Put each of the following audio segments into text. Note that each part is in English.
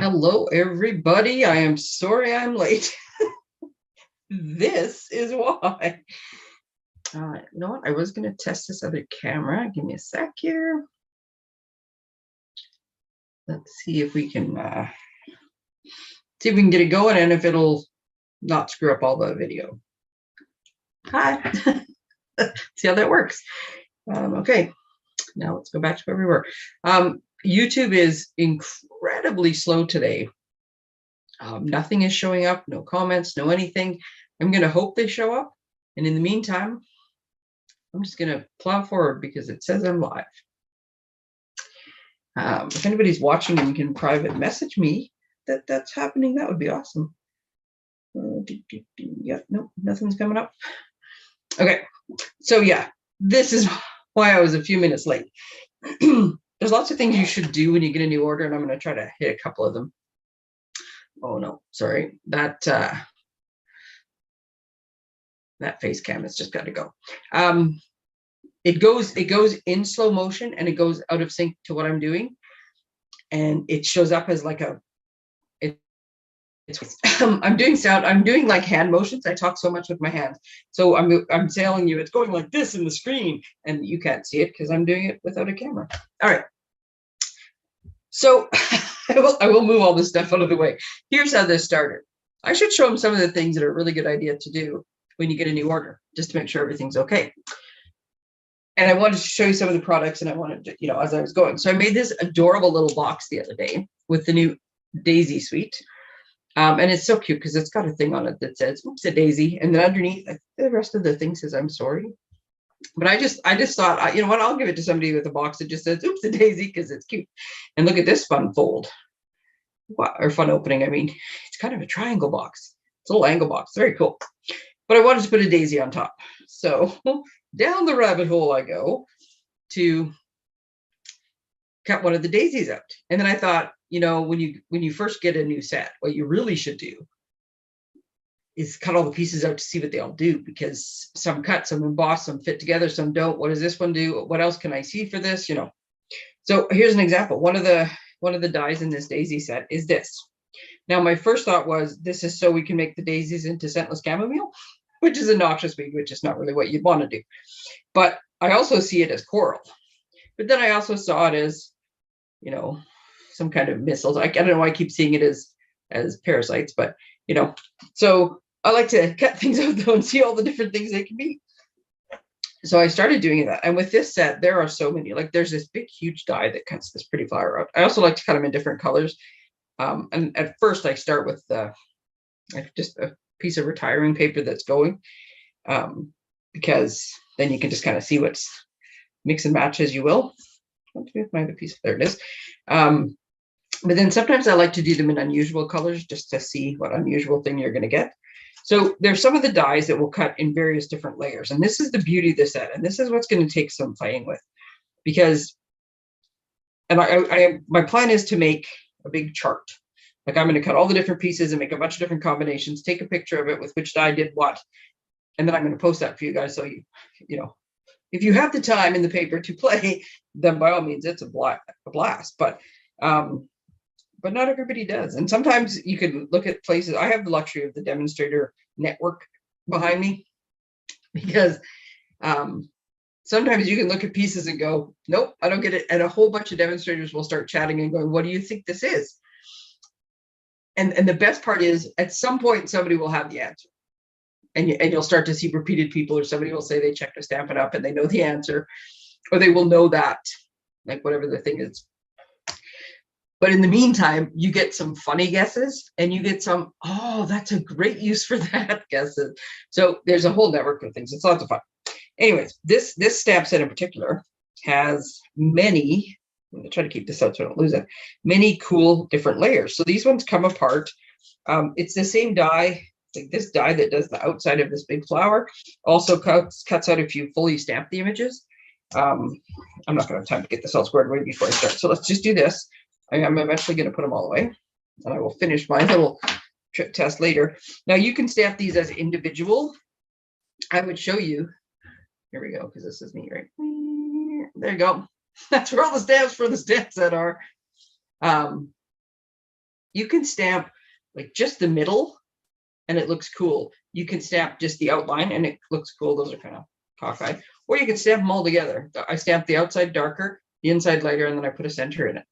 Hello, everybody. I am sorry I'm late. This is why. You know what? I was going to test this other camera. Give me a sec here. Let's see if we can get it going and if it'll not screw up all the video. Hi. See how that works. Okay. Now let's go back to where we were. YouTube is incredibly slow today. Nothing is showing up, no comments, no anything. I'm going to hope they show up. And in the meantime, I'm just going to plow forward because it says I'm live. If anybody's watching and can private message me that that's happening, that would be awesome. Yeah, no, nothing's coming up. Okay, so yeah, this is why I was a few minutes late. There's lots of things you should do when you get a new order, and I'm going to try to hit a couple of them. Oh no, sorry, that face cam has just got to go. It goes in slow motion and it goes out of sync to what I'm doing, and it shows up as like I'm doing sound. I'm doing like hand motions. I talk so much with my hands, so I'm telling you it's going like this in the screen, and you can't see it because I'm doing it without a camera. All right, so I will move all this stuff out of the way. Here's how this started. I should show them some of the things that are a really good idea to do when you get a new order, just to make sure everything's okay. And I wanted to show you some of the products, and I wanted to, as I was going. So I made this adorable little box the other day with the new Daisy suite. And it's so cute because it's got a thing on it that says, oops, a daisy. And then underneath, the rest of the thing says, I'm sorry. But I just thought, you know what, I'll give it to somebody with a box that just says, oops, a daisy, because it's cute. And look at this fun fold. Or fun opening. I mean, it's kind of a triangle box. It's a little angle box. Very cool. But I wanted to put a daisy on top. So down the rabbit hole I go to cut one of the daisies out. And then I thought, when you first get a new set, what you really should do is cut all the pieces out to see what they all do, because some cut, some emboss, some fit together, some don't. What does this one do? What else can I see for this? So here's an example. One of the dies in this daisy set is this. Now, my first thought was, this is so we can make the daisies into scentless chamomile, which is a noxious weed, which is not really what you'd want to do. But I also see it as coral. But then I also saw it as, some kind of missiles. I don't know why I keep seeing it as parasites, but, so I like to cut things out though and see all the different things they can be. So I started doing that. And with this set, there are so many. Like, there's this big, huge die that cuts this pretty flower out. I also like to cut them in different colors. And at first I start with just a piece of retiring paper that's going, because then you can just kind of see what's mix and match as you will. My piece, there it is. But then sometimes I like to do them in unusual colors just to see what unusual thing you're going to get. So there's some of the dies that will cut in various different layers. And this is the beauty of this set. And this is what's going to take some playing with, because, and my plan is to make a big chart. Like, I'm going to cut all the different pieces and make a bunch of different combinations, take a picture of it with which die did what. And then I'm going to post that for you guys. So if you have the time in the paper to play, then by all means, it's a blast. But not everybody does. And sometimes you could look at places. I have the luxury of the demonstrator network behind me, because sometimes you can look at pieces and go, nope, I don't get it. And a whole bunch of demonstrators will start chatting and going, what do you think this is? And the best part is, at some point, somebody will have the answer. And you'll start to see repeated people, or somebody will say they checked a Stampin' Up! And they know the answer, or they will know that, like, whatever the thing is. But in the meantime, you get some funny guesses, and you get some, oh, that's a great use for that guesses. So there's a whole network of things. It's lots of fun. Anyways, this stamp set in particular has many, I'm going to try to keep this out so I don't lose it, many cool different layers. So these ones come apart. It's the same die, like this die that does the outside of this big flower, also cuts out if you fully stamp the images. I'm not going to have time to get this all squared away before I start. So let's just do this. I'm eventually going to put them all away, and I will finish my little trip test later. Now, you can stamp these as individual. I would show you. Here we go, because this is me, right? There you go. That's where all the stamps for the stamp set are. You can stamp like just the middle and it looks cool. You can stamp just the outline and it looks cool. Those are kind of cockeyed. Or you can stamp them all together. I stamped the outside darker, the inside lighter, and then I put a center in it.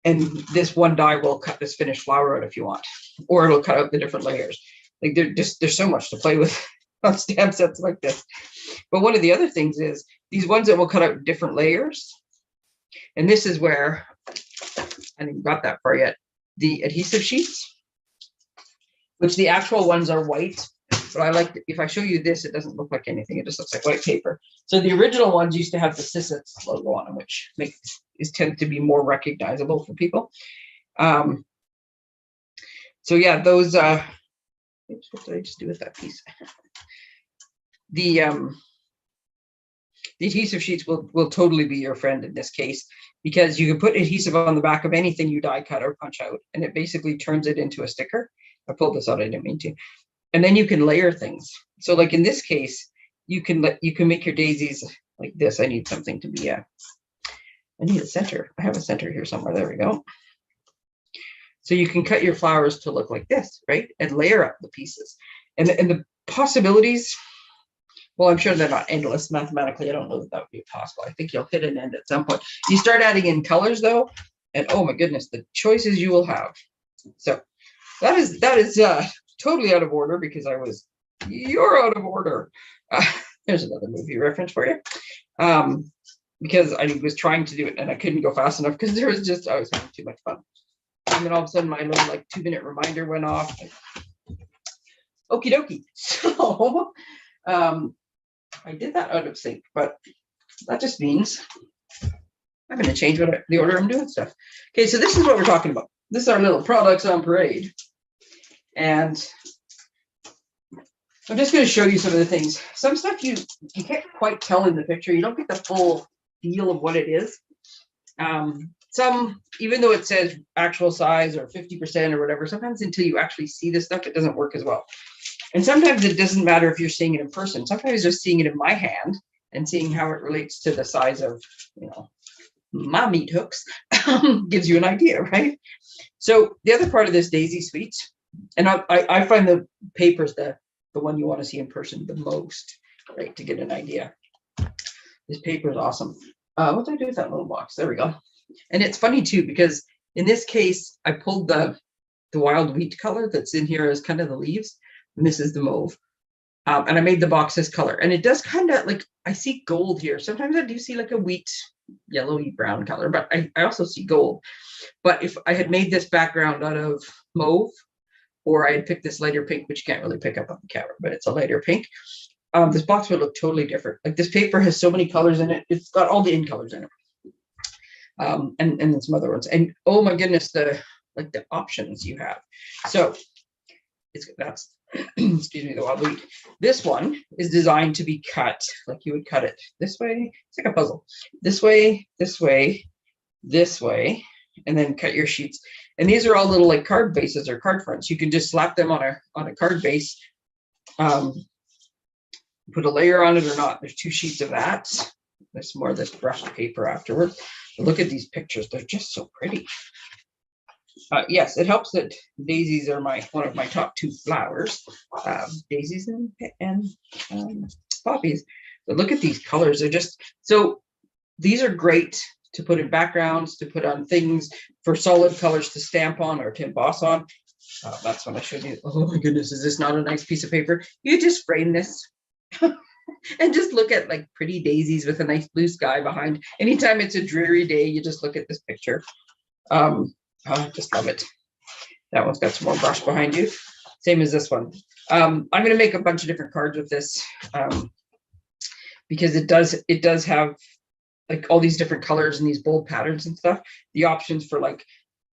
And this one die will cut this finished flower out if you want, or it'll cut out the different layers. Like there's so much to play with on stamp sets like this. But one of the other things is these ones that will cut out different layers. And this is where I haven't got that far yet. The adhesive sheets, which the actual ones are white, but I like, if I show you this, it doesn't look like anything. It just looks like white paper. So the original ones used to have the Sissets logo on them, which tends to be more recognizable for people. So yeah, those, oops, what did I just do with that piece? The adhesive sheets will totally be your friend in this case, because you can put adhesive on the back of anything you die cut or punch out, and it basically turns it into a sticker. I pulled this out, I didn't mean to. And then you can layer things. So like in this case, you can make your daisies like this. I need something to be I need a center. I have a center here somewhere. There we go. So you can cut your flowers to look like this, right? And layer up the pieces. And the possibilities, well, I'm sure they're not endless mathematically. I don't know that that would be possible. I think you'll hit an end at some point. You start adding in colors though, and oh my goodness, the choices you will have. So that is totally out of order because you're out of order. There's another movie reference for you. Because I was trying to do it and I couldn't go fast enough because I was having too much fun. And then all of a sudden my little like 2-minute reminder went off. Okie dokie. So I did that out of sync, but that just means I'm going to change the order I'm doing stuff. Okay, so this is what we're talking about. This is our little products on parade. And I'm just going to show you some of the things. Some stuff you can't quite tell in the picture. You don't get the full feel of what it is. Some, even though it says actual size or 50% or whatever, sometimes until you actually see this stuff, it doesn't work as well. And sometimes it doesn't matter if you're seeing it in person. Sometimes just seeing it in my hand and seeing how it relates to the size of, my meat hooks gives you an idea, right? So the other part of this daisy suites, and I find the papers the one you want to see in person the most, right, to get an idea. This paper is awesome. What did I do with that little box? There we go. And it's funny too, because in this case, I pulled the wild wheat color that's in here as kind of the leaves, and this is the mauve. And I made the box this color, and it does kind of like, I see gold here. Sometimes I do see like a wheat, yellowy brown color, but I also see gold. But if I had made this background out of mauve, or I had picked this lighter pink, which you can't really pick up on the camera, but it's a lighter pink, this box would look totally different. Like this paper has so many colors in it. It's got all the in colors in it. And then some other ones. And oh my goodness, the options you have. So that's excuse me, the wild wheat. This one is designed to be cut like you would cut it this way. It's like a puzzle. This way, this way, this way, and then cut your sheets. And these are all little like card bases or card fronts. You can just slap them on a card base, put a layer on it or not. There's 2 sheets of that. There's more of this brushed paper afterwards. But look at these pictures. They're just so pretty. Yes, it helps that daisies are one of my top 2 flowers. Daisies and poppies. But look at these colors. They're just so. These are great to put in backgrounds, to put on things, for solid colors to stamp on or to emboss on. That's when I showed you. Oh my goodness, is this not a nice piece of paper? You just frame this and just look at like pretty daisies with a nice blue sky behind. Anytime it's a dreary day, you just look at this picture. I just love it. That one's got some more brush behind you. Same as this one. I'm going to make a bunch of different cards with this because it does have like all these different colors and these bold patterns and stuff. The options for like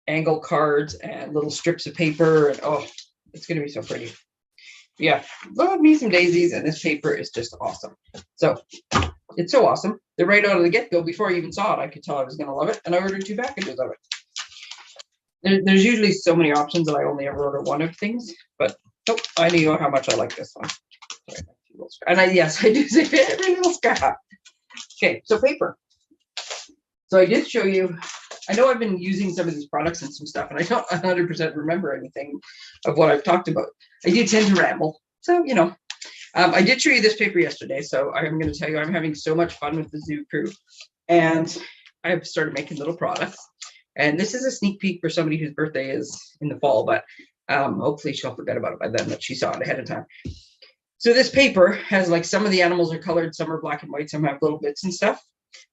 angle cards and little strips of paper, and oh, it's going to be so pretty. Yeah, love me some daisies, and this paper is just awesome. So it's so awesome. They're right out of the get-go. Before I even saw it, I could tell I was going to love it, and I ordered 2 packages of it. There's usually so many options that I only ever order one of things, but nope, I knew how much I like this one. Sorry, and yes, I do say every little scrap. Okay, so paper. So I did show you, I know I've been using some of these products and some stuff, and I don't 100% remember anything of what I've talked about. I do tend to ramble. So, you know, I did show you this paper yesterday. So I'm going to tell you, I'm having so much fun with the zoo crew. And I've started making little products. And this is a sneak peek for somebody whose birthday is in the fall, but hopefully she'll forget about it by then, that she saw it ahead of time. So this paper has, like, some of the animals are colored, some are black and white, some have little bits and stuff,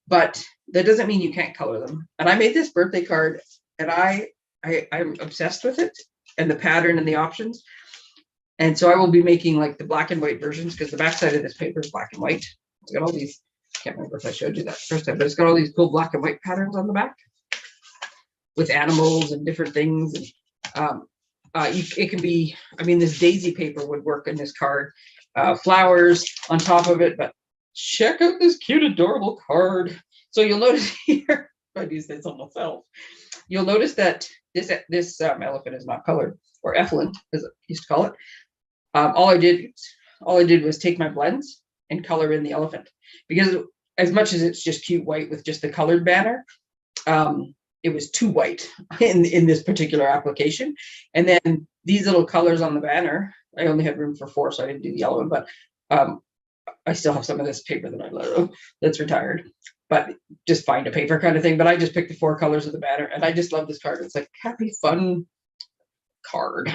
but that doesn't mean you can't color them. And I made this birthday card, and I'm obsessed with it and the pattern and the options. And so I will be making, like, the black and white versions, because the backside of this paper is black and white. It's got all these, I can't remember if I showed you that first time, but it's got all these cool black and white patterns on the back with animals and different things. And it can be, I mean, this daisy paper would work in this card. Flowers on top of it, but check out this cute, adorable card. So you'll notice here, I do this on myself, you'll notice that this elephant is not colored, or effluent, as I used to call it. All I did was take my blends and color in the elephant, because as much as it's just cute white with just the colored banner, it was too white in this particular application. And then these little colors on the banner, I only had room for 4, so I didn't do the yellow one, but I still have some of this paper that I love that's retired, but just find a paper kind of thing. But I just picked the 4 colors of the banner, and I just love this card. It's like happy, fun card.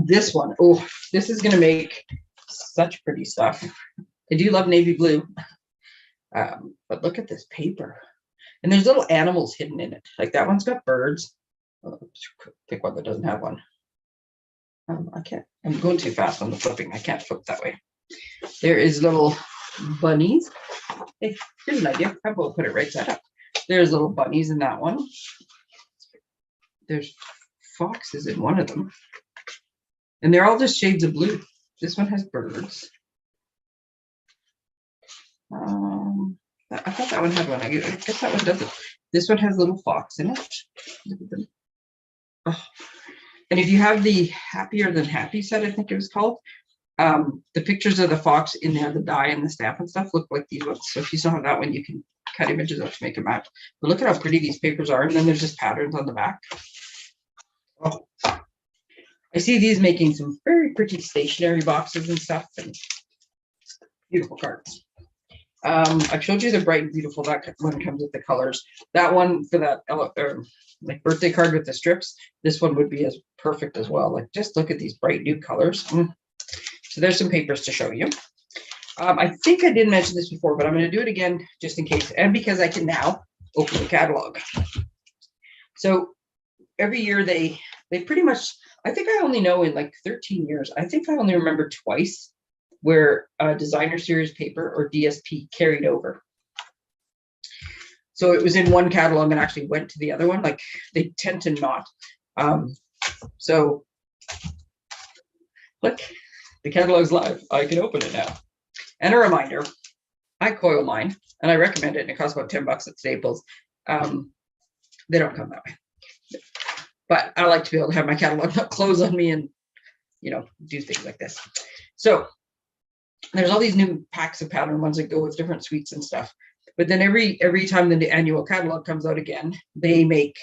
This one, oh, this is going to make such pretty stuff. I do love navy blue, but look at this paper. And there's little animals hidden in it. Like that one's got birds. Pick one that doesn't have one. I can't, I'm going too fast on the flipping. I can't flip that way. There is little bunnies. Hey, here's an idea. How about put it right side up? There's little bunnies in that one. There's foxes in one of them. And they're all just shades of blue. This one has birds. I thought that one had one. I guess that one doesn't. This one has a little fox in it. Look at them. Oh. And if you have the Happier Than Happy set, I think it was called, the pictures of the fox in there, the die and the stamp and stuff, look like these ones. So if you still have that one, you can cut images out to make a map. But look at how pretty these papers are. And then there's just patterns on the back. Oh. I see these making some very pretty stationery boxes and stuff, and beautiful cards. I've showed you the bright and beautiful. That one comes with the colors. That one for that like birthday card with the strips, this one would be as perfect as well. Like, just look at these bright new colors. So there's some papers to show you. I think I did mention this before, but I'm going to do it again just in case, and because I can now open the catalog. So every year they pretty much, I think I only know in like 13 years, I think I only remember twice where a designer series paper, or DSP, carried over. So it was in one catalog and actually went to the other one. Like, they tend to not. So look, the catalog's live. I can open it now. And a reminder, I coil mine, and I recommend it, and it costs about $10 at Staples. They don't come that way. But I like to be able to have my catalog not close on me and, you know, do things like this. So there's all these new packs of pattern ones that go with different suites and stuff. But then every time the annual catalog comes out again, they make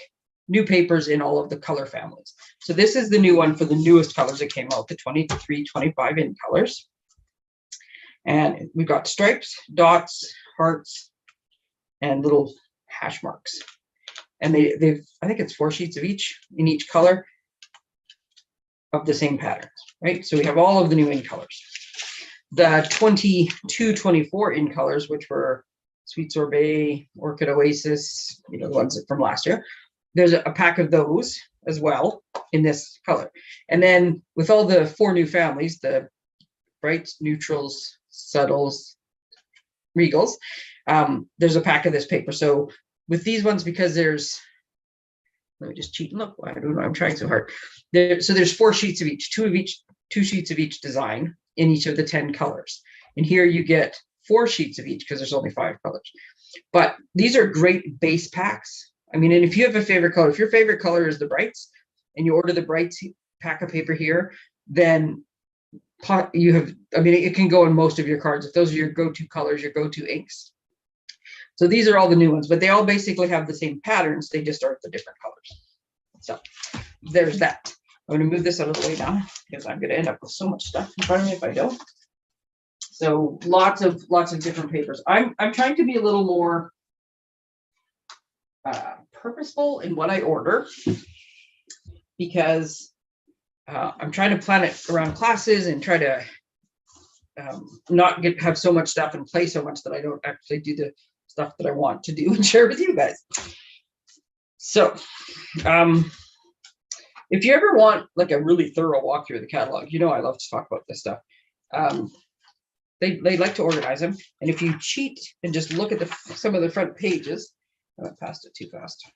new papers in all of the color families. So this is the new one for the newest colors that came out, the 23, 25 in colors. And we've got stripes, dots, hearts, and little hash marks. And they've, I think it's 4 sheets of each in each color of the same patterns, right? So we have all of the new in colors. The 22, 24 in colors, which were Sweet Sorbet, Orchid Oasis, you know, the ones from last year. There's a pack of those as well in this color. And then with all the 4 new families, the brights, neutrals, subtles, regals, there's a pack of this paper. So with these ones, because there's, let me just cheat and look. I don't know, I'm trying so hard. So there's 4 sheets of each, 2 sheets of each design in each of the 10 colors. And here you get 4 sheets of each, because there's only 5 colors. But these are great base packs. I mean, and if you have a favorite color, if your favorite color is the brights, and you order the brights pack of paper here, then you have, I mean, it can go in most of your cards. If those are your go-to colors, your go-to inks, So these are all the new ones, but they all basically have the same patterns. They just are the different colors. So there's that. I'm going to move this out of the way now because I'm going to end up with so much stuff in front of me if I don't. So lots of different papers. I'm trying to be a little more purposeful in what I order because I'm trying to plan it around classes and try to not have so much stuff and play so much that I don't actually do the stuff that I want to do and share with you guys. So if you ever want like a really thorough walkthrough of the catalog, you know I love to talk about this stuff. They like to organize them, and if you cheat and just look at some of the front pages, I went past it too fast.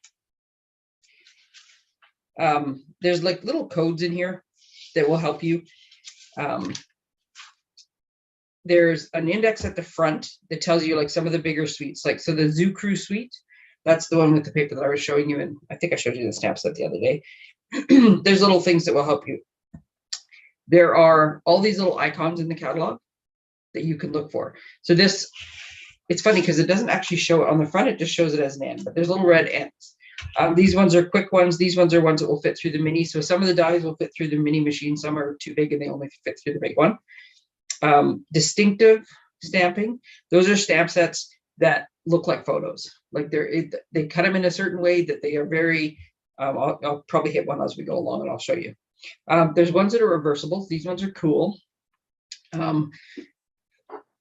There's like little codes in here that will help you. There's an index at the front that tells you like some of the bigger suites, like so the Zoo Crew suite, that's the one with the paper that I was showing you, and I think I showed you the stamp set the other day. There's little things that will help you. There are all these little icons in the catalog that you can look for. So this, it's funny because it doesn't actually show it on the front, it just shows it as an N, but there's little red N's. These ones are quick ones. These ones are ones that will fit through the mini. So some of the dies will fit through the mini machine. Some are too big and they only fit through the big one. Distinctive stamping. Those are stamp sets that look like photos. Like they cut them in a certain way that they are very, I'll probably hit one as we go along and I'll show you. There's ones that are reversible. These ones are cool.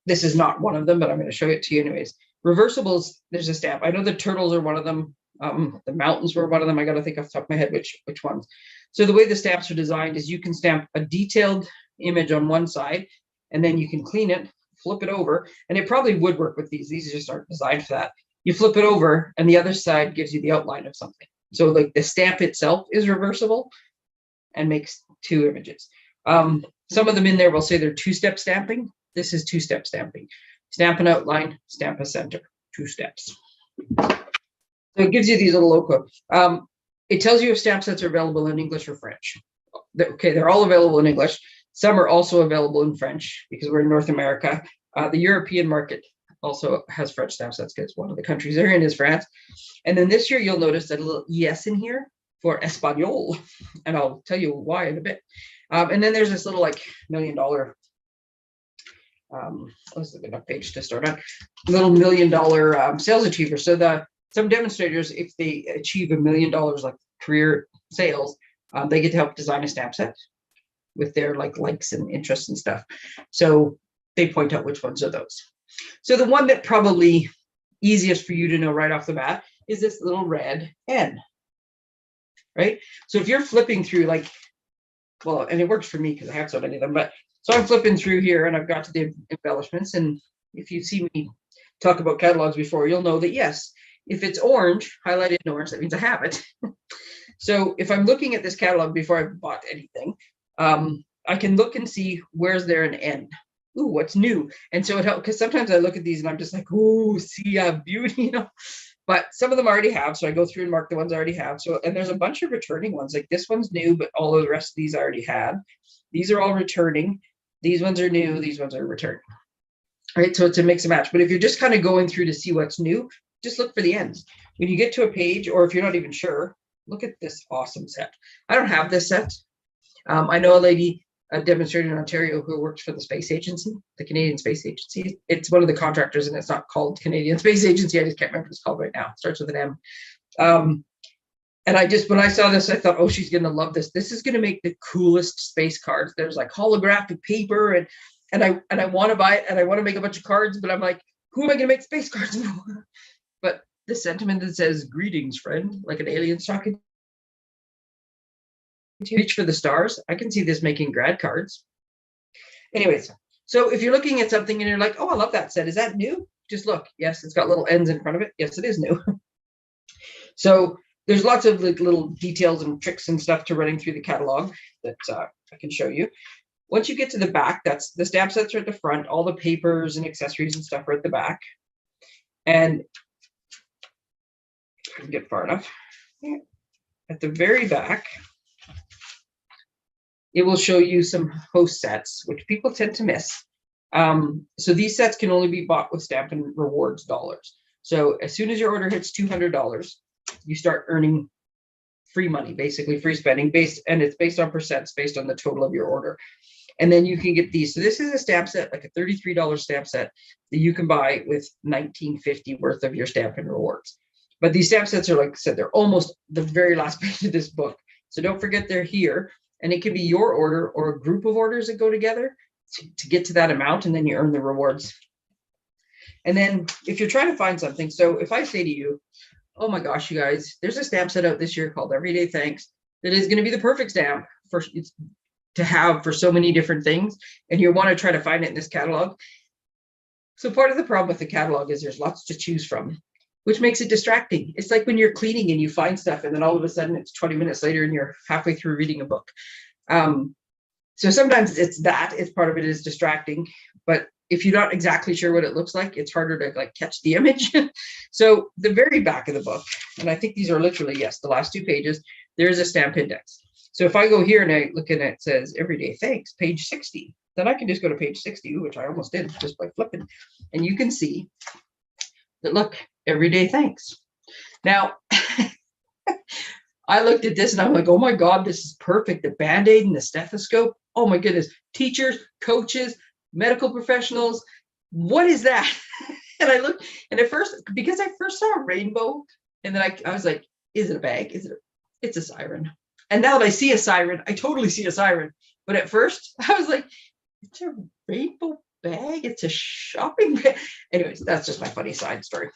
This is not one of them, but I'm going to show it to you anyways. Reversibles, there's a stamp. I know the turtles are one of them. The mountains were one of them. I got to think off the top of my head which ones. So the way the stamps are designed is you can stamp a detailed image on one side, and then you can clean it, flip it over, and it probably would work with these. These just aren't designed for that. You flip it over, and the other side gives you the outline of something. So like the stamp itself is reversible and makes two images. Some of them in there will say they're two-step stamping. This is two-step stamping. Stamp an outline, stamp a center, 2 steps. So it gives you these little logo. It tells you if stamp sets are available in English or French. Okay, they're all available in English. Some are also available in French because we're in North America. The European market also has French stamp sets because one of the countries they're in is France. And then this year you'll notice that a little ES in here for Espanol, and I'll tell you why in a bit. And then there's this little like $1 million, let's look at a page to start on, little $1 million sales achiever. So some demonstrators, if they achieve $1 million like career sales, they get to help design a stamp set with their likes and interests and stuff. So they point out which ones are those. So the one that probably easiest for you to know right off the bat is this little red N, right? So if you're flipping through well, and it works for me because I have so many of them, but so I'm flipping through here and I've got to the embellishments. And if you see me talk about catalogs before, you'll know that yes, if it's orange, highlighted in orange, that means I have it. So if I'm looking at this catalog before I've bought anything, I can look and see where's there an N. Ooh, what's new? And so it helps because sometimes I look at these and I'm just like, ooh, see, beauty, you know. But some of them already have, so I go through and mark the ones I already have. So, and there's a bunch of returning ones. Like this one's new, but all of the rest of these I already had. These are all returning. These ones are new. These ones are returning. All right, so it's a mix and match. But if you're just kind of going through to see what's new, just look for the ends. When you get to a page, or if you're not even sure, look at this awesome set. I don't have this set. I know a lady, a demonstrator in Ontario who works for the space agency, the Canadian Space Agency. It's one of the contractors and it's not called Canadian Space Agency. I just can't remember what it's called right now. It starts with an M. And when I saw this, I thought, oh, she's going to love this. This is going to make the coolest space cards. There's like holographic paper and I want to buy it and I want to make a bunch of cards, but I'm like, who am I going to make space cards for? But the sentiment that says, greetings, friend, like an alien's talking to reach for the stars. I can see this making grad cards. Anyways, so if you're looking at something and you're like, oh, I love that set. Is that new? Just look. Yes, it's got little ends in front of it. Yes, it is new. So there's lots of little details and tricks and stuff to running through the catalog that I can show you. Once you get to the back, that's the stamp sets are at the front. All the papers and accessories and stuff are at the back. And if I can get far enough, at the very back, it will show you some host sets, which people tend to miss. So these sets can only be bought with Stampin' Rewards dollars. So as soon as your order hits $200, you start earning free money, basically free spending and it's based on percents based on the total of your order. And then you can get these. So this is a stamp set, like a $33 stamp set that you can buy with $19.50 worth of your Stampin' Rewards. But these stamp sets are, like I said, they're almost the very last page of this book. So don't forget they're here. And it can be your order or a group of orders that go together to get to that amount, and then you earn the rewards. And then if you're trying to find something, so if I say to you, oh my gosh, you guys, there's a stamp set out this year called Everyday Thanks that is going to be the perfect stamp to have for so many different things, and you want to try to find it in this catalog. So part of the problem with the catalog is there's lots to choose from, which makes it distracting. It's like when you're cleaning and you find stuff and then all of a sudden it's 20 minutes later and you're halfway through reading a book. So sometimes it's part of it is distracting, but if you're not exactly sure what it looks like, it's harder to like catch the image. So the very back of the book, and I think these are literally, yes, the last 2 pages, there's a stamp index. So if I go here and I look at it, it says Everyday Thanks, page 60, then I can just go to page 60, which I almost did just by flipping. And you can see that, look, Everyday Thanks. Now, I looked at this and I'm like, oh my God, this is perfect. The Band-Aid and the stethoscope. Oh my goodness. Teachers, coaches, medical professionals. What is that? And I looked, and at first, because I first saw a rainbow, and then I was like, is it a bag? It's a siren. And now that I see a siren, I totally see a siren. But at first I was like, it's a rainbow bag. It's a shopping bag. Anyways, that's just my funny side story.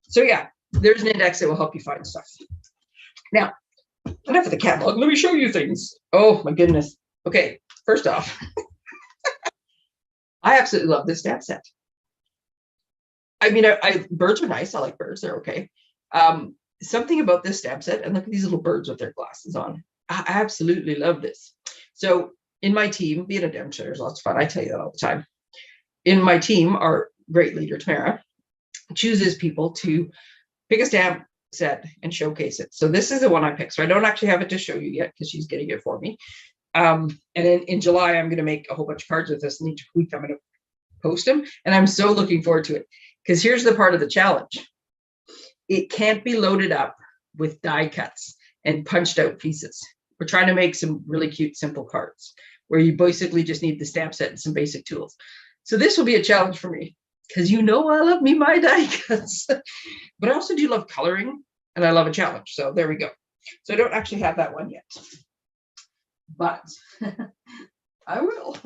So yeah, there's an index that will help you find stuff. Now, enough of the catalog. Let me show you things. Oh my goodness. Okay, first off, I absolutely love this stamp set. I mean, birds are nice. I like birds. They're okay. Something about this stamp set, and look at these little birds with their glasses on. I absolutely love this. So in my team, being a demonstrator is lots of fun. I tell you that all the time. In my team, our great leader, Tamara, chooses people to pick a stamp set and showcase it. So this is the one I picked. So I don't actually have it to show you yet because she's getting it for me. And then in July, I'm going to make a whole bunch of cards with this, and each week I'm going to post them. And I'm so looking forward to it, because here's the part of the challenge. It can't be loaded up with die cuts and punched out pieces. We're trying to make some really cute, simple cards where you basically just need the stamp set and some basic tools. So this will be a challenge for me, because I love me my die cuts, but I also do love coloring, and I love a challenge. So there we go. So I don't actually have that one yet, but I will.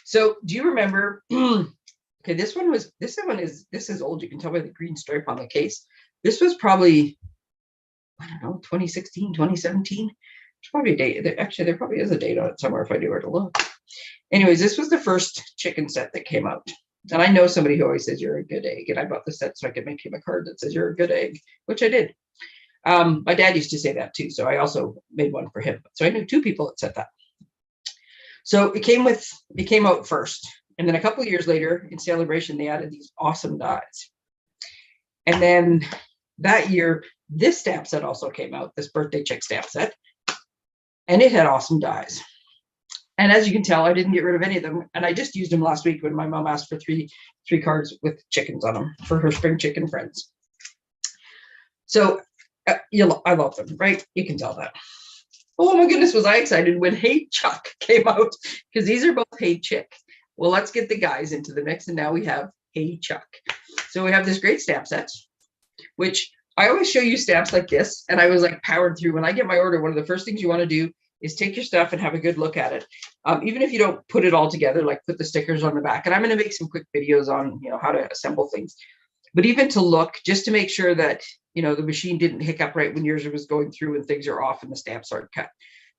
So do you remember? Okay, this is old. You can tell by the green stripe on the case. This was probably, I don't know, 2016, 2017. There's probably a date. Actually, there probably is a date on it somewhere if I knew where to look. Anyways, this was the first chicken set that came out. And I know somebody who always says you're a good egg. And I bought the set so I could make him a card that says you're a good egg, which I did. My dad used to say that too. So I also made one for him. So I knew 2 people that said that. So it came out first. And then a couple of years later in celebration, they added these awesome dies. And then that year, this stamp set also came out, this birthday chick stamp set. And it had awesome dies. And as you can tell, I didn't get rid of any of them. And I just used them last week when my mom asked for three cards with chickens on them for her spring chicken friends. So I love them, right? You can tell that. Oh my goodness, was I excited when Hey Chuck came out, because these are both Hey Chick. Well, let's get the guys into the mix. And now we have Hey Chuck. So we have this great stamp set, which I always show you stamps like this. And I was like powered through. When I get my order, one of the first things you want to do is take your stuff and have a good look at it. Even if you don't put it all together, like put the stickers on the back. And I'm going to make some quick videos on, how to assemble things. But even to look, just to make sure that, the machine didn't hiccup right when yours was going through and things are off and the stamps aren't cut.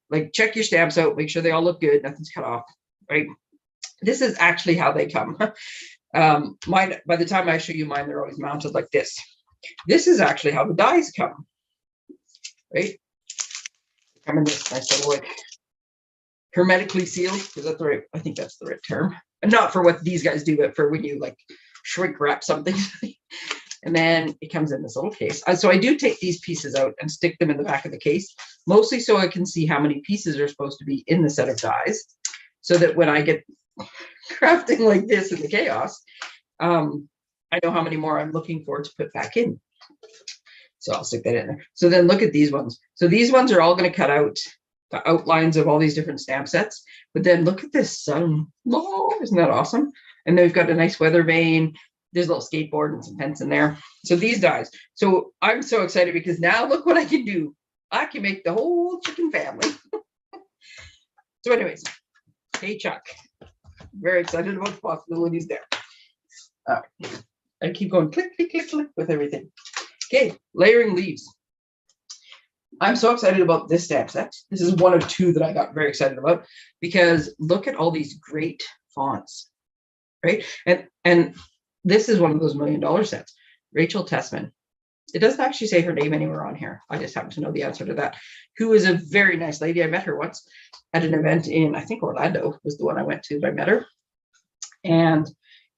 Like, check your stamps out, make sure they all look good, nothing's cut off, right? This is actually how they come. Mine, by the time I show you mine, they're always mounted like this. This is actually how the dies come, right? They come in this nice little, like, hermetically sealed. Is that the right? I think that's the right term. And not for what these guys do, but for when you like shrink wrap something. And then it comes in this little case. So I do take these pieces out and stick them in the back of the case, mostly so I can see how many pieces are supposed to be in the set of dies, so that when I get crafting like this in the chaos, I know how many more I'm looking for to put back in. So I'll stick that in there. So then look at these ones. So these ones are all going to cut out the outlines of all these different stamp sets. But then look at this sun. Oh, isn't that awesome? And then we've got a nice weather vane. There's a little skateboard and some tents in there. So these dies. So I'm so excited because now look what I can do. I can make the whole chicken family. So anyways, hey Chuck. Very excited about the possibilities there. I keep going click, click, click, click with everything. Okay, layering leaves. I'm so excited about this stamp set. This is one of two that I got very excited about because look at all these great fonts, right? And this is one of those $1 million sets. Rachel Tessman. It doesn't actually say her name anywhere on here. I just happen to know the answer to that. Who is a very nice lady. I met her once at an event in, I think Orlando was the one I went to that I met her. And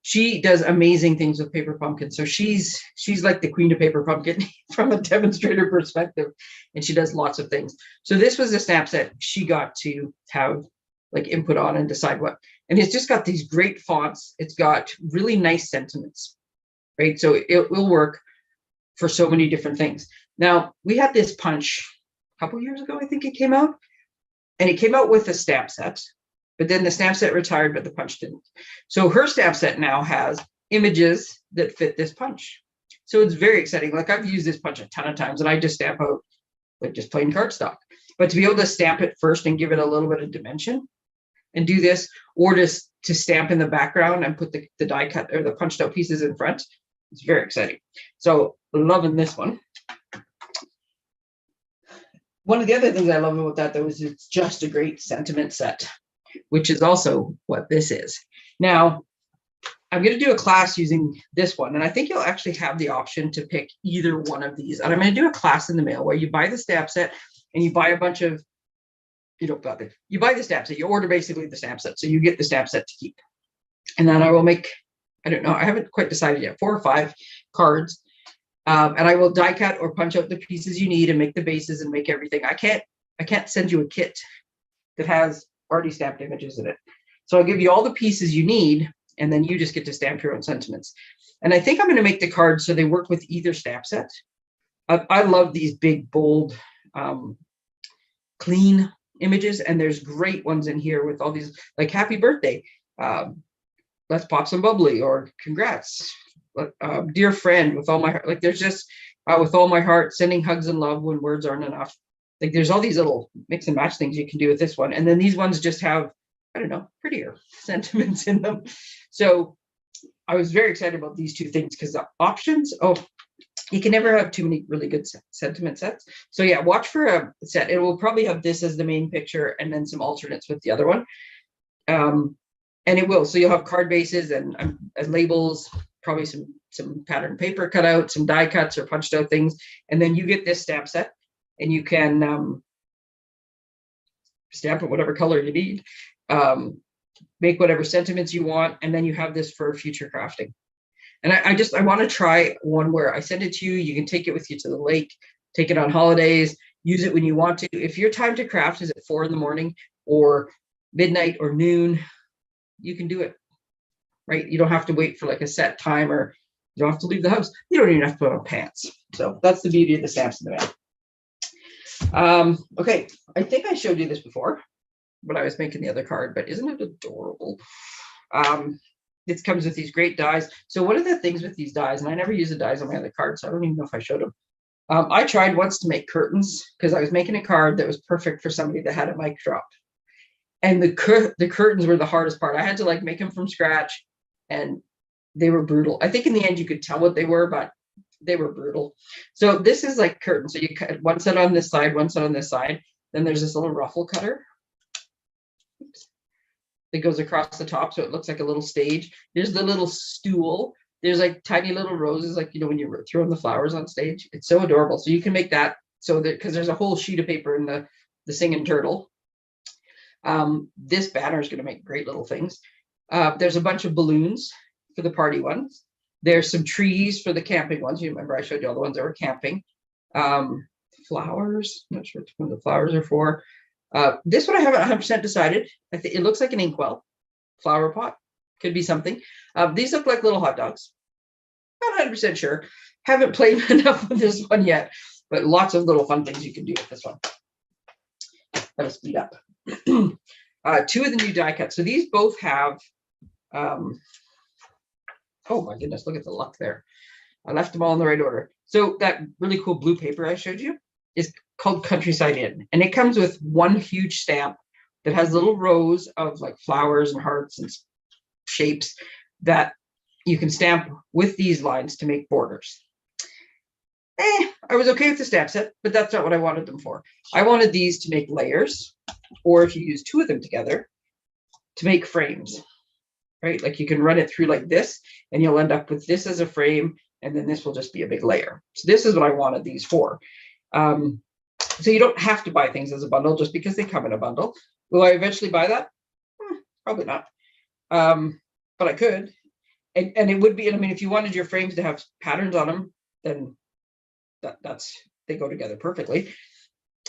she does amazing things with paper pumpkin. So she's like the queen of paper pumpkin from a demonstrator perspective, and she does lots of things. So this was a stamp set she got to have like input on and decide what. And it's just got these great fonts. It's got really nice sentiments, right? So it will work for so many different things. Now we had this punch a couple years ago, I think it came out, and it came out with a stamp set. But then the stamp set retired, but the punch didn't. So her stamp set now has images that fit this punch. So it's very exciting. Like I've used this punch a ton of times and I just stamp out like just plain cardstock. But to be able to stamp it first and give it a little bit of dimension and do this, or just to stamp in the background and put the die cut or the punched out pieces in front, it's very exciting. So loving this one. One of the other things I love about that though is it's just a great sentiment set, which is also what this is. Now, I'm going to do a class using this one, and I think you'll actually have the option to pick either one of these. And I'm going to do a class in the mail where you buy the stamp set and you buy a bunch of, you buy the stamp set, you order basically the stamp set, so you get the stamp set to keep. And then I will make, I don't know, I haven't quite decided yet, 4 or 5 cards, and I will die cut or punch out the pieces you need and make the bases and make everything. I can't send you a kit that has already stamped images in it. So I'll give you all the pieces you need, and then you just get to stamp your own sentiments. And I think I'm going to make the cards so they work with either stamp set. I love these big, bold, clean images, and there's great ones in here with all these, like happy birthday, let's pop some bubbly, or congrats, dear friend, with all my heart. Like there's just with all my heart, sending hugs and love when words aren't enough. Like there's all these little mix and match things you can do with this one. And then these ones just have, I don't know, prettier sentiments in them. So I was very excited about these two things because the options, you can never have too many really good sentiment sets. So yeah, watch for a set. It will probably have this as the main picture and then some alternates with the other one. And it will. So you'll have card bases and labels, probably some pattern paper cut out, some die cuts or punched out things. And then you get this stamp set. And you can stamp it whatever color you need, make whatever sentiments you want, and then you have this for future crafting. And I want to try one where I send it to you. You can take it with you to the lake, take it on holidays, use it when you want to. If your time to craft is at 4 in.the.morning or midnight or noon, you can do it, right? You don't have to wait for like a set time, or you don't have to leave the house. You don't even have to put on pants. So that's the beauty of the stamps in the mail. Okay, I think I showed you this before when I was making the other card, but isn't it adorable? It comes with these great dies. So one of the things with these dies, and I never use the dies on my other cards, so I don't even know if I showed them. I tried once to make curtains because I was making a card that was perfect for somebody that had a mic drop. And the curtains were the hardest part. I had to like make them from scratch, and they were brutal. I think in the end you could tell what they were, but they were brutal. So this is like curtains. So you cut one set on this side, one set on this side. Then there's this little ruffle cutter that goes across the top, so it looks like a little stage. There's the little stool. There's like tiny little roses, like, you know, when you're throwing the flowers on stage. It's so adorable. So you can make that so that, because there's a whole sheet of paper in the singing turtle. This banner is going to make great little things. There's a bunch of balloons for the party ones. There's some trees for the camping ones. You remember I showed you all the ones that were camping. Flowers, I'm not sure what the flowers are for. This one I haven't 100% decided. I think it looks like an inkwell. Flower pot, could be something. These look like little hot dogs. Not 100% sure. Haven't played enough with this one yet, but lots of little fun things you can do with this one. Gotta speed up. Two of the new die cuts. So these both have, oh my goodness, look at the luck there. I left them all in the right order. So that really cool blue paper I showed you is called Countryside Inn. And it comes with one huge stamp that has little rows of like flowers and hearts and shapes that you can stamp with these lines to make borders. I was okay with the stamp set, but that's not what I wanted them for. I wanted these to make layers, or if you use two of them together, to make frames, right? Like you can run it through like this, and you'll end up with this as a frame, and then this will just be a big layer. So this is what I wanted these for. So you don't have to buy things as a bundle just because they come in a bundle. Will I eventually buy that? Probably not, but I could. And it would be, I mean, if you wanted your frames to have patterns on them, then they go together perfectly.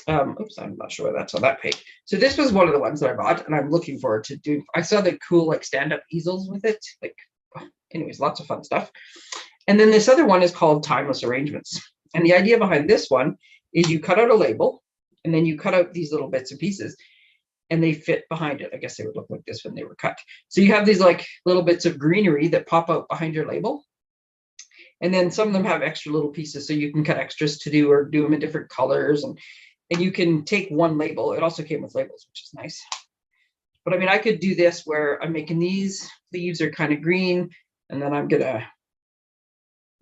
Oops, I'm not sure that's on that page. So this was one of the ones that I bought, and I'm looking forward to doing. I saw the cool like stand-up easels with it. Like, anyways, lots of fun stuff. And then this other one is called Timeless Arrangements. And the idea behind this one is you cut out a label, and then you cut out these little bits and pieces, and they fit behind it. I guess they would look like this when they were cut. So you have these like little bits of greenery that pop out behind your label. And then some of them have extra little pieces, so you can cut extras to do or do them in different colors. And you can take one label. It also came with labels, which is nice. But I mean, I could do this where I'm making these leaves are kind of green, and then I'm gonna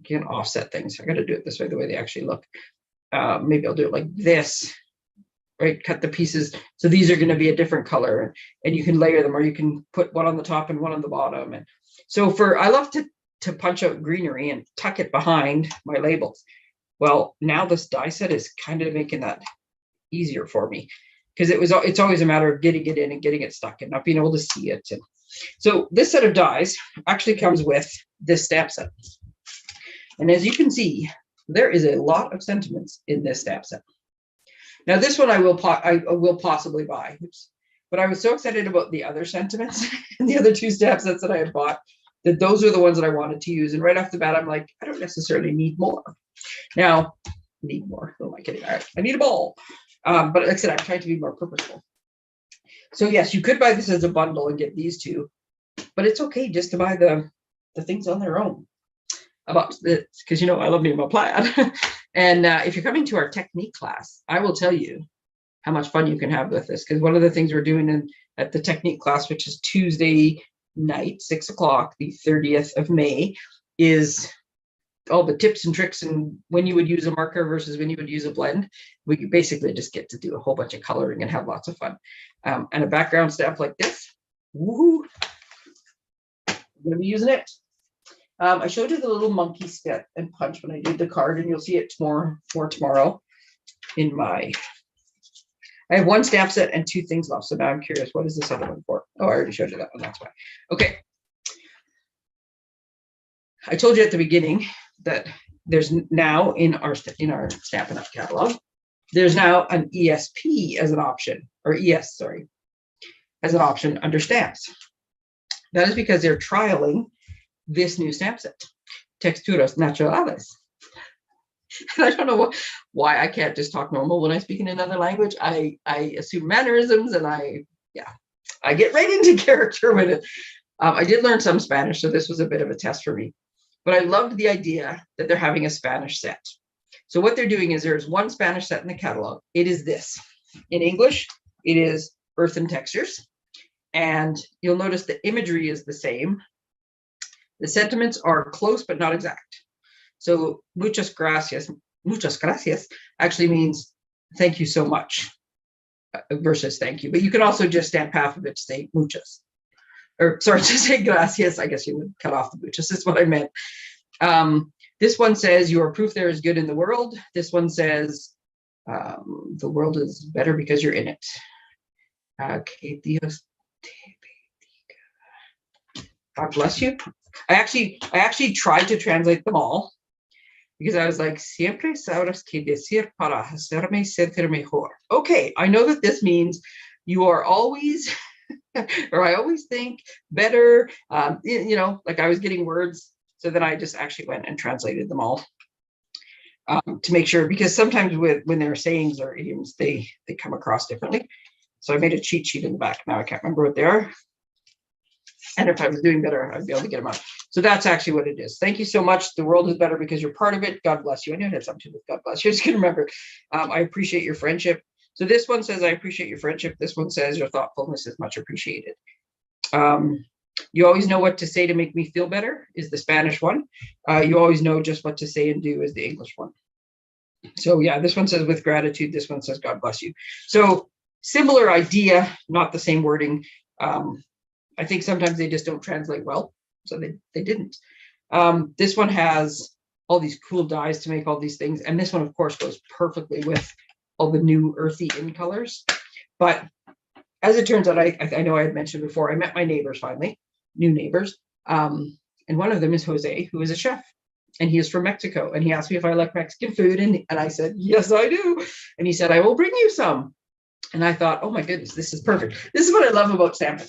again offset things. I got to do it this way, the way they actually look. Maybe I'll do it like this, right? Cut the pieces. So these are going to be a different color, and you can layer them, or you can put one on the top and one on the bottom. And so I love to punch out greenery and tuck it behind my labels. Well, now this die set is kind of making that easier for me, because it's always a matter of getting it in and getting it stuck and not being able to see it. And so this set of dies actually comes with this stamp set. And as you can see, there is a lot of sentiments in this stamp set. Now this one I will possibly buy. Oops. But I was so excited about the other sentiments and the other two stamp sets that I had bought, that those are the ones that I wanted to use. And right off the bat, I'm like, I don't necessarily need more. Now, need more. Who am I kidding? All right, I need a ball. But like I said, I'm trying to be more purposeful. So yes, you could buy this as a bundle and get these two, but it's okay just to buy the things on their own. About this, because you know I love me about plaid. And if you're coming to our technique class, I will tell you how much fun you can have with this. Because one of the things we're doing at the technique class, which is Tuesday night, 6 o'clock, the 30th of May, is all the tips and tricks and when you would use a marker versus when you would use a blend. We basically just get to do a whole bunch of coloring and have lots of fun. And a background stamp like this, woohoo! I'm going to be using it. I showed you the little monkey step and punch when I did the card, and you'll see it more tomorrow in my. I have one stamp set and two things left, so now I'm curious, what is this other one for? Oh, I already showed you that one, that's why. Okay. I told you at the beginning that there's now in our Stampin' Up! Catalog, there's now an ESP as an option, or ES, sorry, as an option under stamps. That is because they're trialing this new stamp set, Texturas Naturales. And I don't know why I can't just talk normal when I speak in another language. I assume mannerisms, and I get right into character with it. I did learn some Spanish, so this was a bit of a test for me. But I loved the idea that they're having a Spanish set. So what they're doing is there's one Spanish set in the catalog. It is this. In English, it is Earth and Textures. And you'll notice the imagery is the same. The sentiments are close, but not exact. So muchas gracias actually means thank you so much versus thank you. But you can also just stamp half of it to say muchas. Or sorry, to say gracias. I guess you would cut off the muchas, is what I meant. This one says, you are proof there is good in the world. This one says, the world is better because you're in it. Que Dios te bendiga. God bless you. I actually tried to translate them all, because I was like, siempre sabrás qué decir para hacerme sentir mejor. Okay, I know that this means you are always, or I always think better. You know, like I was getting words So then I just actually went and translated them all to make sure, because sometimes when they're sayings or idioms, they come across differently. So I made a cheat sheet in the back. Now I can't remember what they are. And if I was doing better, I'd be able to get them out. So that's actually what it is. Thank you so much. The world is better because you're part of it. God bless you. I knew it had something to do with God bless you. I just can remember. I appreciate your friendship. So this one says, I appreciate your friendship. This one says, your thoughtfulness is much appreciated. You always know what to say to make me feel better is the Spanish one. You always know just what to say and do is the English one. So yeah, this one says with gratitude. This one says God bless you. So similar idea, not the same wording. I think sometimes they just don't translate well. So they didn't. This one has all these cool dyes to make all these things. And this one, of course, goes perfectly with all the new earthy in colors. But as it turns out, I know I had mentioned before, I met my neighbors finally, new neighbors. And one of them is Jose, who is a chef. And he is from Mexico. And he asked me if I like Mexican food. And I said, yes, I do. And he said, I will bring you some. And I thought, oh my goodness, this is perfect. This is what I love about salmon.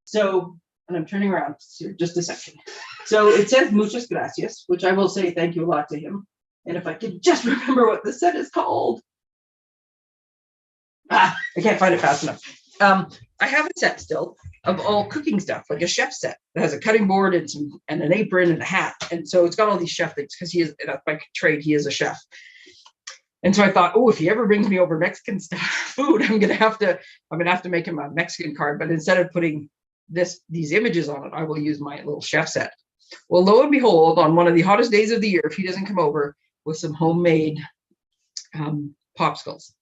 So, and I'm turning around here just a second. So it says muchas gracias, which I will say thank you a lot to him. And if I could just remember what the set is called. I can't find it fast enough. I have a set still of all cooking stuff, like a chef set that has a cutting board and an apron and a hat. And so it's got all these chef things because that's by trade, he is a chef. And so I thought, oh, if he ever brings me over Mexican food, I'm gonna have to make him a Mexican card. But instead of putting these images on it, I will use my little chef set. Well, lo and behold, on one of the hottest days of the year, if he doesn't come over with some homemade popsicles.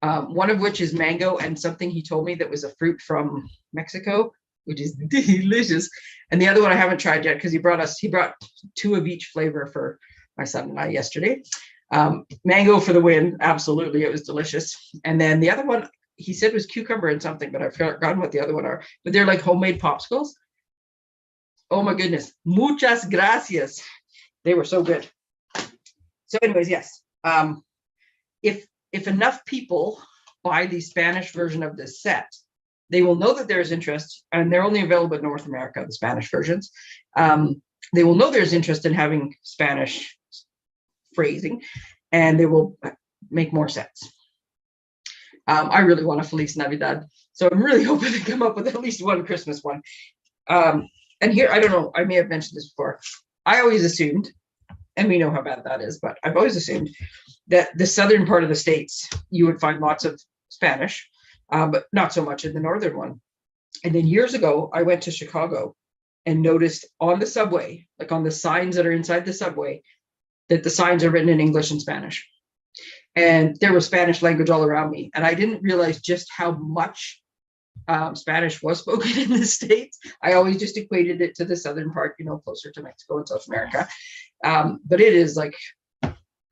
One of which is mango and something he told me that was a fruit from Mexico, which is delicious. And the other one I haven't tried yet because he brought 2 of each flavor for my son and I yesterday. Mango for the win. Absolutely. It was delicious. And then the other one he said was cucumber and something, but I've forgotten what the other one are, but they're like homemade popsicles. Oh my goodness. Muchas gracias. They were so good. So anyways, yes. If enough people buy the Spanish version of this set, they will know that there's interest, and they're only available in North America, the Spanish versions. They will know there's interest in having Spanish phrasing, and they will make more sets. I really want a Feliz Navidad, so I'm really hoping to come up with at least one Christmas one. And here, I don't know, I may have mentioned this before. I always assumed, and we know how bad that is, but I've always assumed that the southern part of the States, you would find lots of Spanish, but not so much in the northern one. And then years ago, I went to Chicago and noticed on the subway, like on the signs that are inside the subway, that the signs are written in English and Spanish. And there was Spanish language all around me. And I didn't realize just how much Spanish was spoken in the States. I always just equated it to the southern part, closer to Mexico and South America. But it is like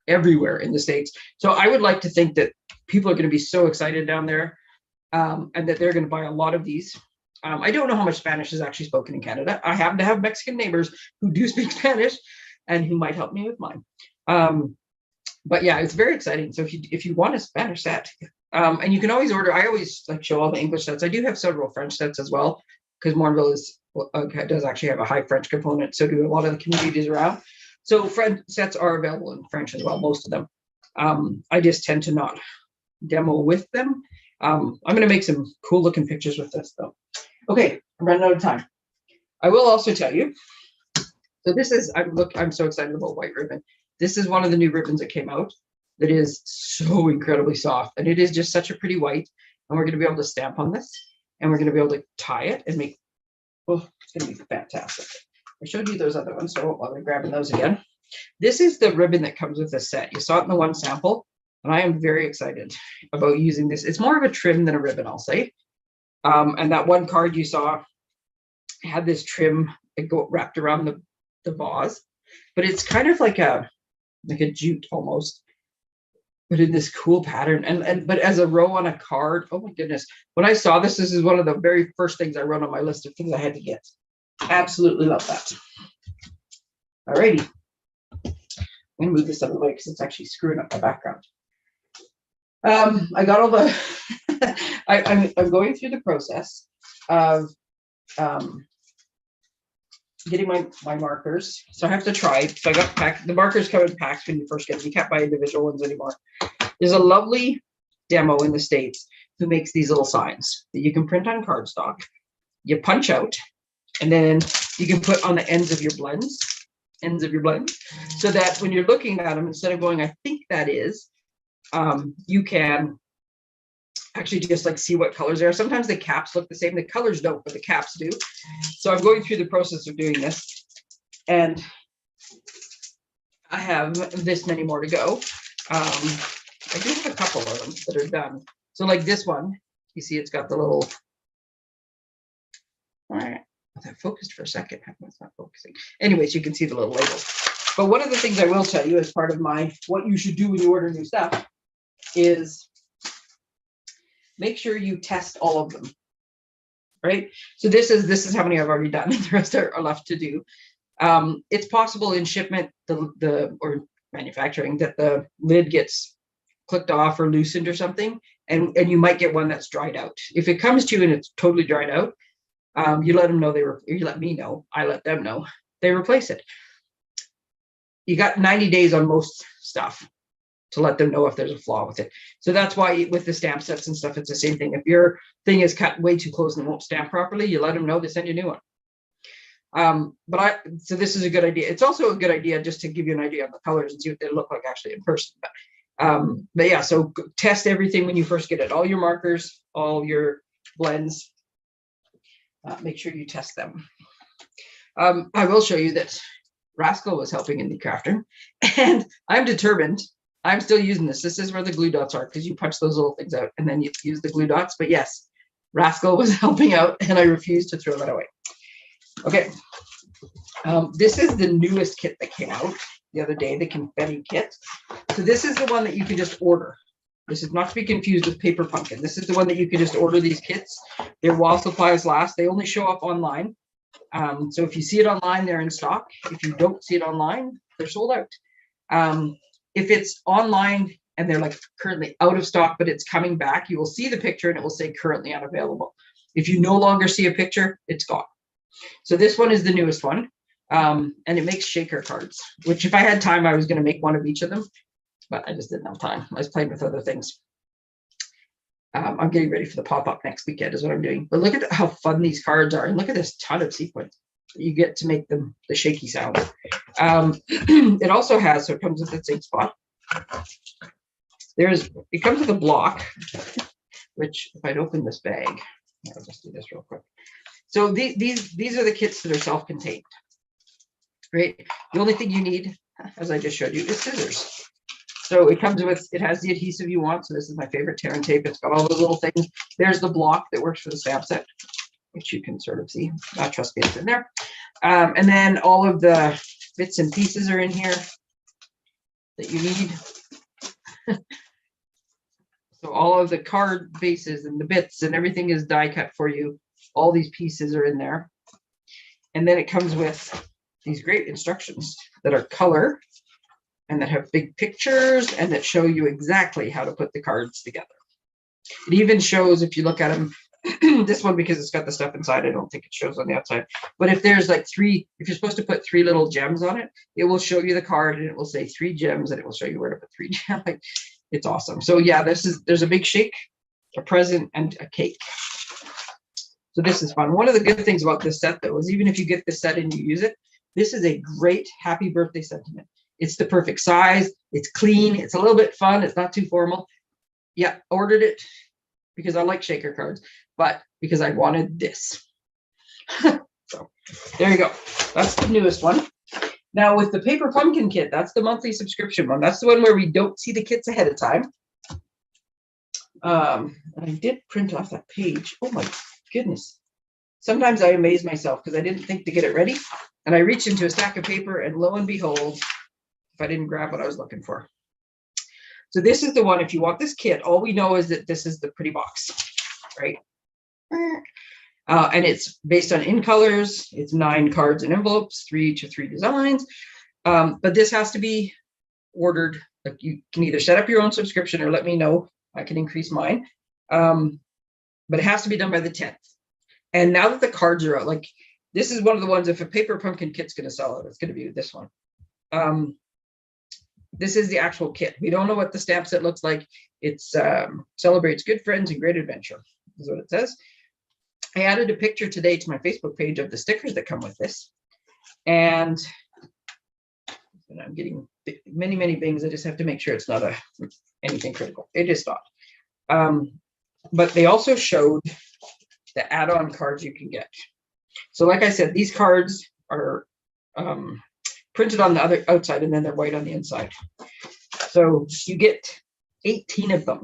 everywhere in the States. So I would like to think that people are going to be so excited down there and that they're going to buy a lot of these. I don't know how much Spanish is actually spoken in Canada. I happen to have Mexican neighbors who do speak Spanish and who might help me with mine. But yeah, it's very exciting. So if you want a Spanish set, and you can always order, I always show all the English sets. I do have several French sets as well, because Morinville does actually have a high French component. So do a lot of the communities around. So French sets are available in French as well, most of them. I just tend to not demo with them. I'm going to make some cool looking pictures with this though. Okay, I'm running out of time. I will also tell you, so this is, I'm so excited about white ribbon. This is one of the new ribbons that came out that is so incredibly soft, and it is just such a pretty white. And we're going to be able to stamp on this, and we're going to be able to tie it and make, oh, it's going to be fantastic. I showed you those other ones, so I won't bother grabbing those again. This is the ribbon that comes with this set. You saw it in the one sample, and I am very excited about using this. It's more of a trim than a ribbon, I'll say. And that one card you saw had this trim wrapped around the vase, but it's kind of like a jute almost, but in this cool pattern. But as a row on a card, oh my goodness. When I saw this is one of the very first things I wrote on my list of things I had to get. Absolutely love that. Alrighty. I'm gonna move this out of the way because it's actually screwing up my background. I got all the, I'm going through the process of getting my markers. So I have to try. So I got packed. The markers come in packs when you first get them. You can't buy individual ones anymore. There's a lovely demo in the States who makes these little signs that you can print on cardstock. You punch out, and then you can put on the ends of your blends, so that when you're looking at them, instead of going, I think that is, you can actually just like see what colors there are. Sometimes the caps look the same, the colors don't, but the caps do. So I'm going through the process of doing this, and I have this many more to go. I do have a couple of them that are done. So like this one, you see it's got the little, all right, that focused for a second. It's not focusing. Anyways, you can see the little labels. But one of the things I will tell you as part of my, what you should do when you order new stuff is make sure you test all of them, right? So this is how many I've already done. The rest are left to do. It's possible in shipment, or manufacturing, that the lid gets clicked off or loosened or something, and you might get one that's dried out. If it comes to you and it's totally dried out, you let them know you let me know, I let them know, they replace it. You got 90 days on most stuff to let them know if there's a flaw with it. So that's why with the stamp sets and stuff, it's the same thing. If your thing is cut way too close and won't stamp properly, you let them know, they send you a new one. So this is a good idea. It's also a good idea just to give you an idea of the colors and see what they look like actually in person. But yeah, so test everything when you first get it. All your markers, all your blends, make sure you test them. I will show you that Rascal was helping in the crafter, and I'm determined. I'm still using this. This is where the glue dots are, because you punch those little things out and then you use the glue dots. But yes, Rascal was helping out, and I refuse to throw that away. Okay, this is the newest kit that came out the other day, the confetti kit. So this is the one that you can just order. This is not to be confused with Paper Pumpkin. This is the one that you can just order these kits. They're while supplies last. They only show up online. So if you see it online, they're in stock. If you don't see it online, they're sold out. If it's online and they're like currently out of stock, but it's coming back, you will see the picture and it will say currently unavailable. If you no longer see a picture, it's gone. So this one is the newest one. And it makes shaker cards, which if I had time, I was going to make one of each of them, but I just didn't have time. I was playing with other things. I'm getting ready for the pop-up next weekend is what I'm doing. But look at how fun these cards are. And look at this ton of sequins. You get to make them the shaky sound. It also has, so it comes with its ink spot. It comes with a block, which if I'd open this bag, I'll just do this real quick. So these are the kits that are self-contained, right? The only thing you need, as I just showed you, is scissors. So it comes with, it has the adhesive you want. So this is my favorite tear and tape. It's got all those little things. There's the block that works for the stamp set, which you can sort of see. Trust me, it's in there. And then all of the bits and pieces are in here that you need. So all of the card bases and the bits and everything is die cut for you. All these pieces are in there. And then it comes with these great instructions that are color and that have big pictures and that show you exactly how to put the cards together. It even shows, if you look at them, this one, because it's got the stuff inside, I don't think it shows on the outside. But if there's like if you're supposed to put 3 little gems on it, it will show you the card and it will say 3 gems and it will show you where to put 3 gems. Like, it's awesome. So yeah, there's a big shake, a present, and a cake. So this is fun. One of the good things about this set, though, is even if you get this set and you use it, this is a great happy birthday sentiment. It's the perfect size. It's clean. It's a little bit fun. It's not too formal. Yeah, ordered it because I like shaker cards, but because I wanted this. So there you go. That's the newest one. Now with the Paper Pumpkin kit, that's the monthly subscription one. That's the one where we don't see the kits ahead of time. And I did print off that page. Oh my goodness. Sometimes I amaze myself because I didn't think to get it ready. And I reached into a stack of paper and lo and behold, if I didn't grab what I was looking for. So this is the one, if you want this kit, all we know is that this is the pretty box, right? And it's based on in colors. It's 9 cards and envelopes, 3 to 3 designs. But this has to be ordered. Like, you can either set up your own subscription or let me know. I can increase mine. But it has to be done by the 10th. And now that the cards are out, like This is one of the ones, if a paper pumpkin kit's going to sell it, it's going to be this one. This is the actual kit. We don't know what the stamp set looks like. It's celebrates good friends and great adventure, is what it says. I added a picture today to my Facebook page of the stickers that come with this. And I'm getting many, many bings. I just have to make sure it's not anything critical. It is not. But they also showed the add-on cards you can get. So like I said, these cards are printed on the other outside, and then they're white on the inside. So you get 18 of them.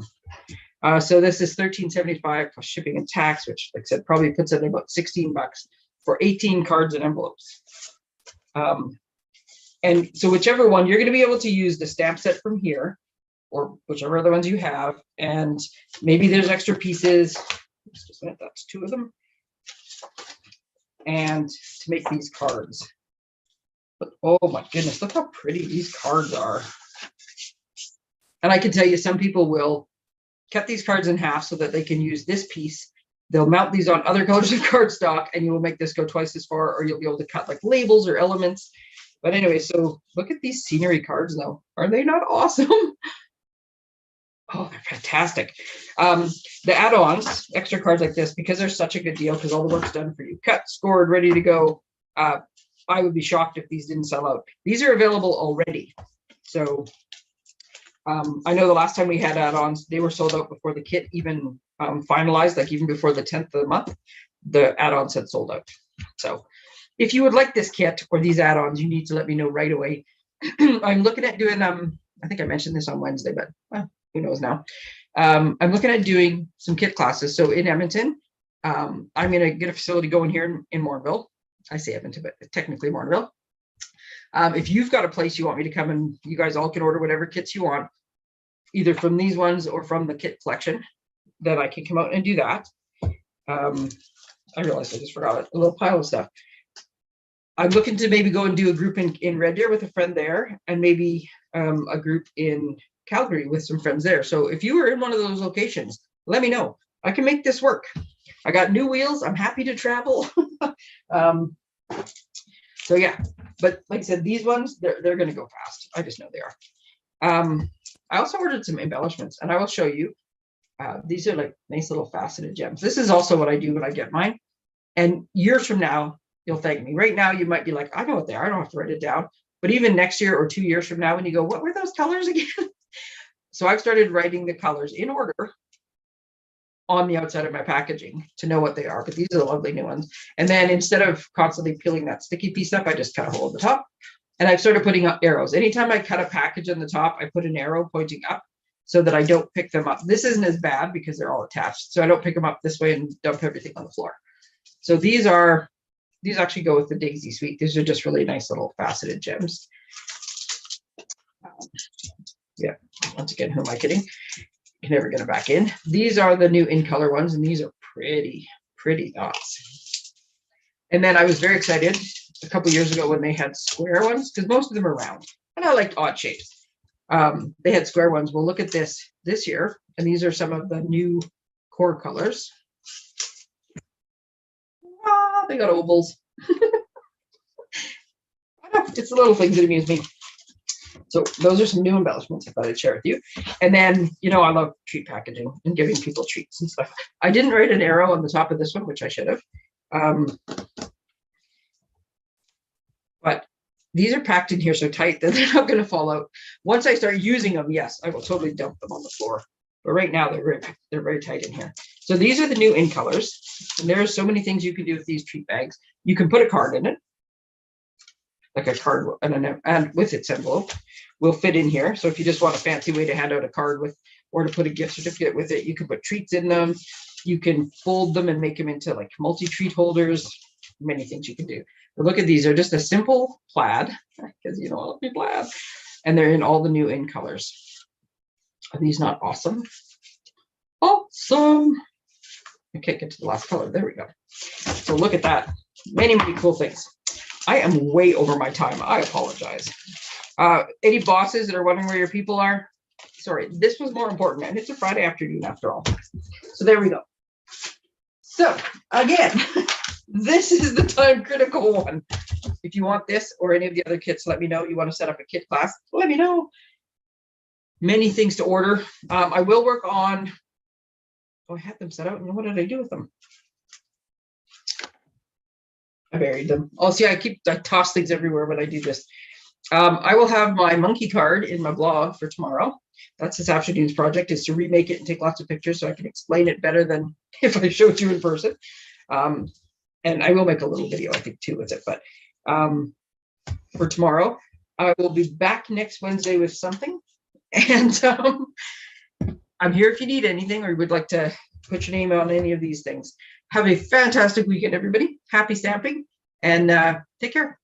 So this is $13.75 plus shipping and tax, which, like I said, probably puts it at about $16 for 18 cards and envelopes. And so whichever one, you're going to be able to use the stamp set from here, or whichever other ones you have, and maybe there's extra pieces. Just a minute, that's 2 of them. And to make these cards. But oh my goodness, look how pretty these cards are. And I can tell you, some people will cut these cards in half so that they can use this piece. They'll mount these on other colors of cardstock, and you will make this go twice as far, or you'll be able to cut like labels or elements. But anyway, so look at these scenery cards though. Are they not awesome? Oh, they're fantastic. The add-ons, extra cards like this, because they're such a good deal, because all the work's done for you. Cut, scored, ready to go. I would be shocked if these didn't sell out. These are available already. So I know the last time we had add-ons, they were sold out before the kit even finalized, like even before the 10th of the month, the add-ons had sold out. So if you would like this kit or these add-ons, you need to let me know right away. I'm looking at doing, I think I mentioned this on Wednesday, but well, who knows now. I'm looking at doing some kit classes. So in Edmonton, I'm going to get a facility going here in Morinville. I say Edmonton, but technically Morinville. If you've got a place you want me to come, and you guys all can order whatever kits you want, either from these ones or from the kit collection, then I can come out and do that. I realized I just forgot a little pile of stuff. I'm looking to maybe go and do a group in Red Deer with a friend there, and maybe a group in Calgary with some friends there. So if you are in one of those locations, let me know. I can make this work. I got new wheels. I'm happy to travel. So yeah, but like I said, these ones, they're going to go fast. I just know they are. I also ordered some embellishments, and I will show you. These are like nice little faceted gems. This is also what I do when I get mine. And years from now, you'll thank me. Right now, you might be like, I know what they are. I don't have to write it down. But even next year or 2 years from now, when you go, what were those colors again? So I've started writing the colors in order on the outside of my packaging to know what they are. But these are the lovely new ones. And then instead of constantly peeling that sticky piece up, I just cut a hole at the top. And I've started putting up arrows. Anytime I cut a package on the top, I put an arrow pointing up so that I don't pick them up. This isn't as bad because they're all attached. So I don't pick them up this way and dump everything on the floor. So these actually go with the Daisy Suite. These are just really nice little faceted gems. Yeah, once again, who am I kidding? You can never get it back in. These are the new in color ones, and these are pretty, pretty dots. And then I was very excited a couple years ago when they had square ones, because most of them are round, and I liked odd shapes. They had square ones. Well, look at this year, and these are some of the new core colors. They got ovals. It's the little things that amuse me. So those are some new embellishments I thought I'd share with you. And then, you know, I love treat packaging and giving people treats and stuff. I didn't write an arrow on the top of this one, which I should have. But these are packed in here so tight that they're not going to fall out. Once I start using them, yes, I will totally dump them on the floor. But right now they're very tight in here. So these are the new in colors. And there are so many things you can do with these treat bags. You can put a card in it, like a card, and with its envelope will fit in here. So if you just want a fancy way to hand out a card with, or to put a gift certificate with it, you can put treats in them. You can fold them and make them into like multi-treat holders. Many things you can do. But look at these. They're just a simple plaid, because you know I love me plaid, and they're in all the new in colors. Are these not awesome? Awesome. I can't get to the last color. There we go. So look at that. Many, many cool things. I am way over my time. I apologize. Any bosses that are wondering where your people are? Sorry, this was more important, and it's a Friday afternoon after all. So there we go. So again, This is the time critical one. If you want this or any of the other kits, let me know. You want to set up a kit class, let me know. Many things to order. I will work on, I had them set out, and what did I do with them? I buried them. Oh, see, I toss things everywhere when I do this. I will have my monkey card in my blog for tomorrow. That's this afternoon's project, is to remake it and take lots of pictures so I can explain it better than if I showed you in person. And I will make a little video, I think, too, with it. But for tomorrow, I will be back next Wednesday with something. And I'm here if you need anything or you would like to put your name on any of these things. Have a fantastic weekend, everybody. Happy stamping, and take care.